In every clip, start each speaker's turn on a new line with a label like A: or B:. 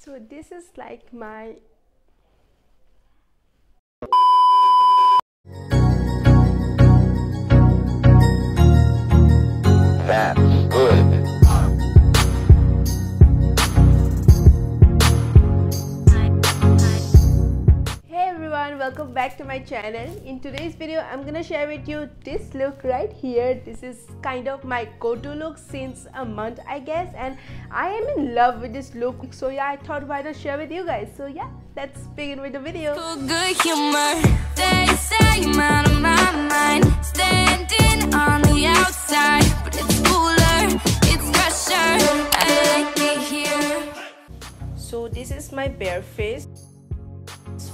A: So this is like my
B: That's good.
A: Hey everyone, welcome back to my channel. In today's video I'm gonna share with you this look right here. This is kind of my go-to look since a month, I guess, and I am in love with this look. So yeah, I thought why not share with you guys. So yeah, let's begin with the video.
C: Good humor. They say I'm out of my mind, standing on the outside, but it's cooler, it's fresher. I like it here.
A: So this is my bare face.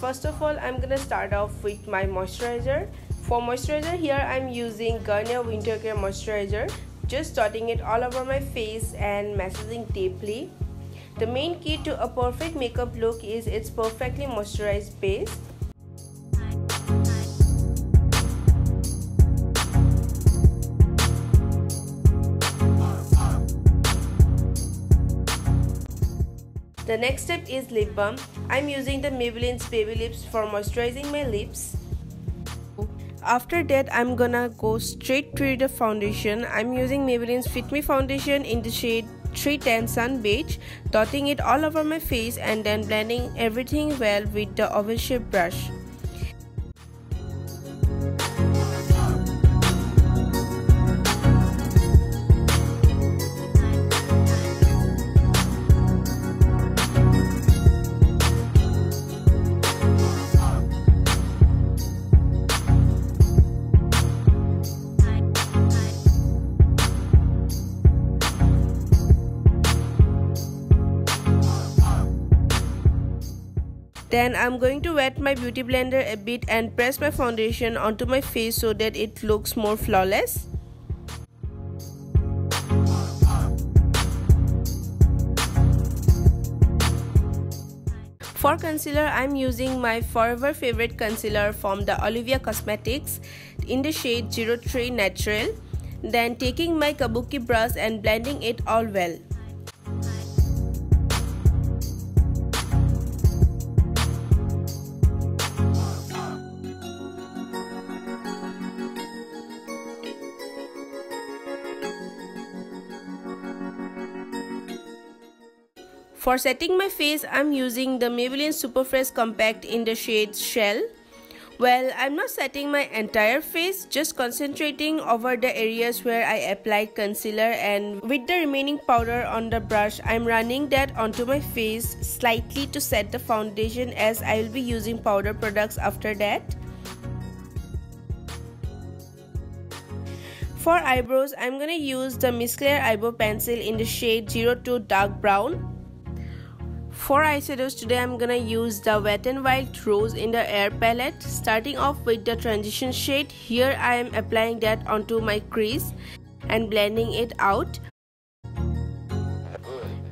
A: First of all, I'm gonna start off with my moisturizer. For moisturizer here, I'm using Garnier Winter Care Moisturizer. Just dotting it all over my face and massaging deeply. The main key to a perfect makeup look is its perfectly moisturized base. The next step is lip balm. I'm using the Maybelline's Baby Lips for moisturizing my lips. After that, I'm gonna go straight to the foundation. I'm using Maybelline's Fit Me foundation in the shade 310 Sun Beige, dotting it all over my face and then blending everything well with the oval shape brush. Then I'm going to wet my beauty blender a bit and press my foundation onto my face so that it looks more flawless. For concealer, I'm using my forever favorite concealer from the Olivia Cosmetics in the shade 03 Natural. Then taking my kabuki brush and blending it all well. For setting my face, I'm using the Maybelline Super Fresh Compact in the shade Shell. Well, I'm not setting my entire face, just concentrating over the areas where I applied concealer, and with the remaining powder on the brush, I'm running that onto my face slightly to set the foundation, as I will be using powder products after that. For eyebrows, I'm gonna use the Miss Claire eyebrow pencil in the shade 02 Dark Brown. For eyeshadows today, I'm gonna use the Wet n Wild Rose in the Air palette. Starting off with the transition shade, here I am applying that onto my crease and blending it out.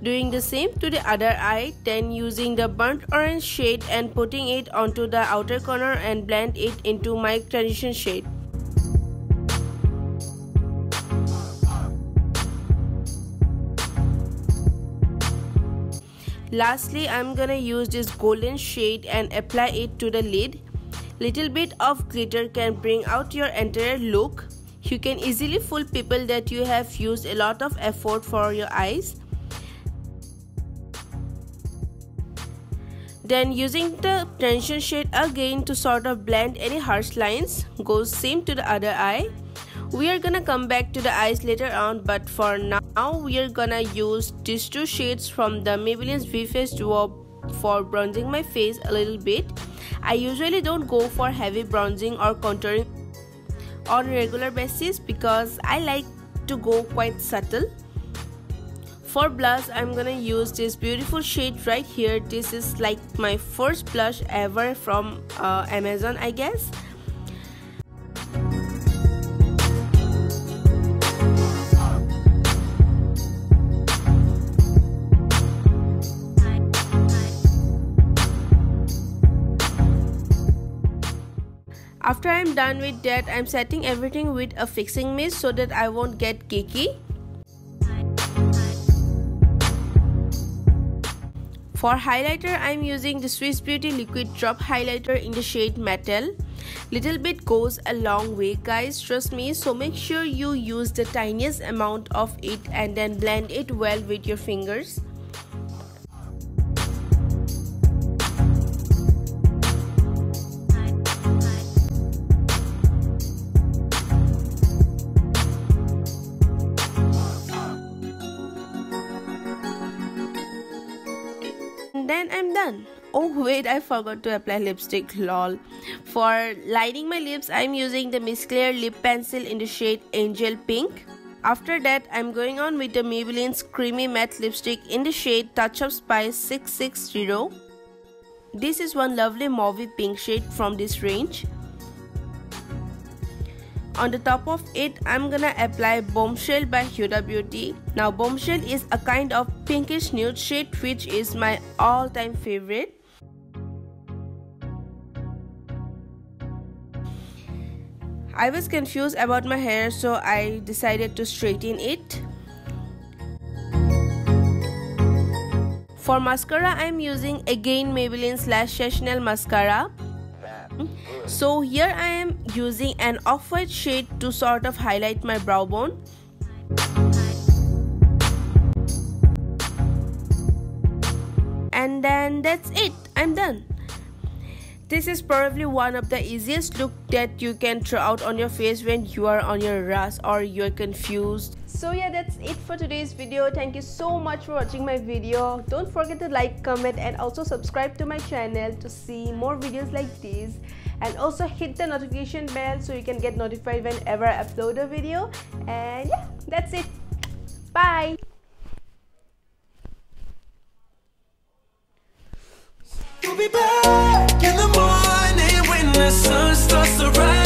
A: Doing the same to the other eye, then using the burnt orange shade and putting it onto the outer corner and blend it into my transition shade. Lastly, I'm gonna use this golden shade and apply it to the lid. Little bit of glitter can bring out your entire look. You can easily fool people that you have used a lot of effort for your eyes. Then using the transition shade again to sort of blend any harsh lines, goes same to the other eye. We are gonna come back to the eyes later on, but for now we are gonna use these two shades from the Maybelline's V-face Duo for bronzing my face a little bit. I usually don't go for heavy bronzing or contouring on a regular basis because I like to go quite subtle. For blush, I'm gonna use this beautiful shade right here. This is like my first blush ever from Amazon, I guess. After I'm done with that, I'm setting everything with a fixing mist so that I won't get cakey. For highlighter, I'm using the Swiss Beauty Liquid Drop Highlighter in the shade Metal. Little bit goes a long way, guys, trust me. So make sure you use the tiniest amount of it and then blend it well with your fingers. Then I'm done. Oh wait, I forgot to apply lipstick, lol. For lining my lips, I'm using the Miss Claire lip pencil in the shade Angel Pink. After that, I'm going on with the Maybelline's Creamy Matte Lipstick in the shade Touch of Spice 660. This is one lovely mauvey pink shade from this range. On the top of it, I'm gonna apply Bombshell by Huda Beauty. Now Bombshell is a kind of pinkish nude shade which is my all-time favorite. I was confused about my hair, so I decided to straighten it. For mascara, I'm using again Maybelline Lash Chanel mascara. So here I am using an off-white shade to sort of highlight my brow bone. And then that's it, I'm done. This is probably one of the easiest look that you can try out on your face when you are on your rush or you're confused. So yeah, that's it for today's video. Thank you so much for watching my video. Don't forget to like, comment and also subscribe to my channel to see more videos like this. And also hit the notification bell so you can get notified whenever I upload a video. And yeah, that's it. Bye.
D: We'll be back in the morning when the sun starts to rise.